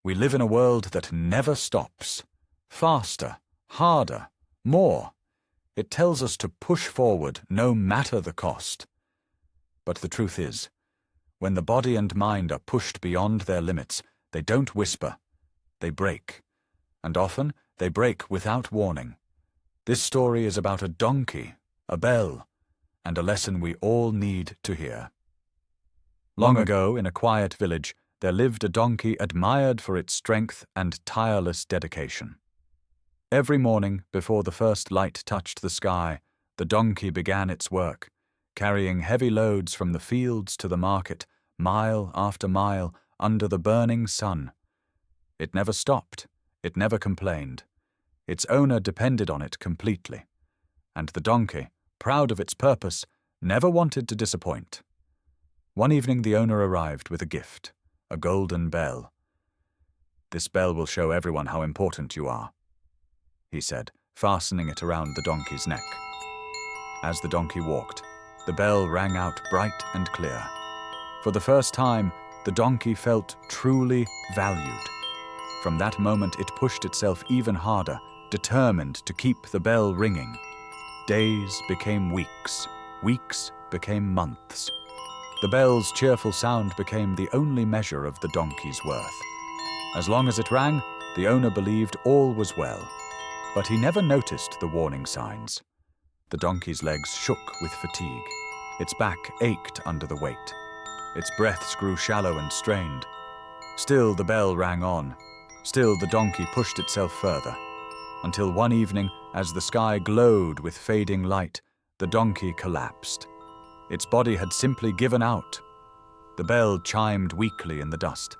We live in a world that never stops. Faster, harder, more. It tells us to push forward no matter the cost. But the truth is, when the body and mind are pushed beyond their limits, they don't whisper, they break. And often, they break without warning. This story is about a donkey, a bell, and a lesson we all need to hear. Long ago, in a quiet village, there lived a donkey admired for its strength and tireless dedication. Every morning, before the first light touched the sky, the donkey began its work, carrying heavy loads from the fields to the market, mile after mile, under the burning sun. It never stopped, it never complained. Its owner depended on it completely, and the donkey, proud of its purpose, never wanted to disappoint. One evening the owner arrived with a gift, a golden bell. "This bell will show everyone how important you are," he said, fastening it around the donkey's neck. As the donkey walked, the bell rang out bright and clear. For the first time, the donkey felt truly valued. From that moment, it pushed itself even harder, determined to keep the bell ringing. Days became weeks, weeks became months. The bell's cheerful sound became the only measure of the donkey's worth. As long as it rang, the owner believed all was well. But he never noticed the warning signs. The donkey's legs shook with fatigue. Its back ached under the weight. Its breaths grew shallow and strained. Still the bell rang on. Still the donkey pushed itself further. Until one evening, as the sky glowed with fading light, the donkey collapsed. Its body had simply given out. The bell chimed weakly in the dust.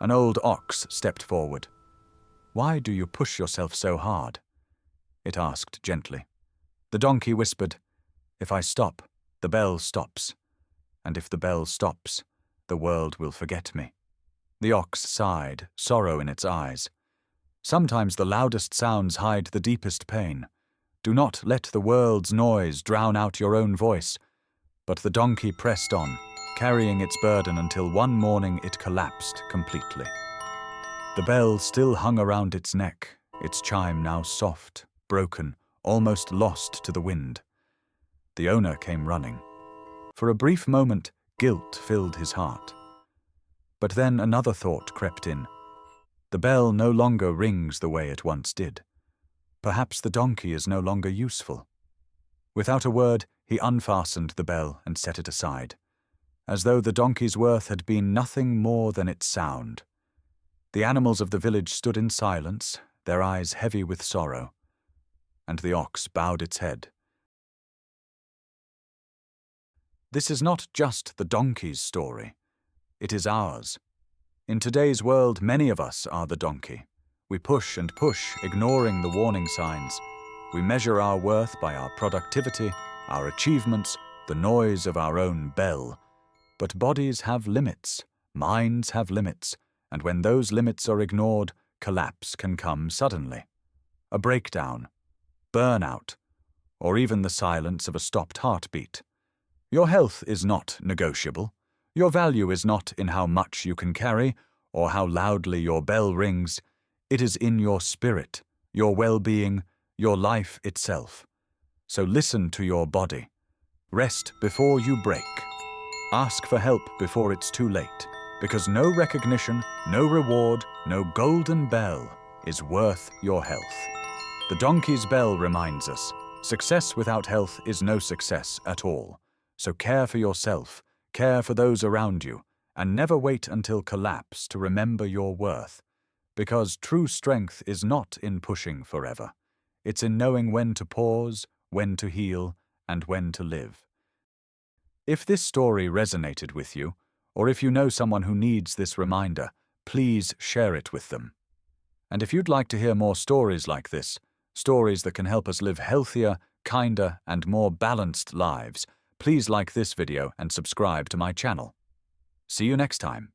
An old ox stepped forward. "Why do you push yourself so hard?" it asked gently. The donkey whispered, "If I stop, the bell stops. And if the bell stops, the world will forget me." The ox sighed, sorrow in its eyes. Sometimes the loudest sounds hide the deepest pain. Do not let the world's noise drown out your own voice. But the donkey pressed on, carrying its burden until one morning it collapsed completely. The bell still hung around its neck, its chime now soft, broken, almost lost to the wind. The owner came running. For a brief moment, guilt filled his heart. But then another thought crept in. The bell no longer rings the way it once did. Perhaps the donkey is no longer useful. Without a word, he unfastened the bell and set it aside, as though the donkey's worth had been nothing more than its sound. The animals of the village stood in silence, their eyes heavy with sorrow, and the ox bowed its head. This is not just the donkey's story. It is ours. In today's world, many of us are the donkey. We push and push, ignoring the warning signs. We measure our worth by our productivity, our achievements, the noise of our own bell. But bodies have limits, minds have limits, and when those limits are ignored, collapse can come suddenly. A breakdown, burnout, or even the silence of a stopped heartbeat. Your health is not negotiable. Your value is not in how much you can carry or how loudly your bell rings. It is in your spirit, your well-being, your life itself. So listen to your body. Rest before you break. Ask for help before it's too late, because no recognition, no reward, no golden bell is worth your health. The donkey's bell reminds us, success without health is no success at all. So care for yourself, care for those around you, and never wait until collapse to remember your worth. Because true strength is not in pushing forever. It's in knowing when to pause, when to heal, and when to live. If this story resonated with you, or if you know someone who needs this reminder, please share it with them. And if you'd like to hear more stories like this, stories that can help us live healthier, kinder, and more balanced lives, please like this video and subscribe to my channel. See you next time.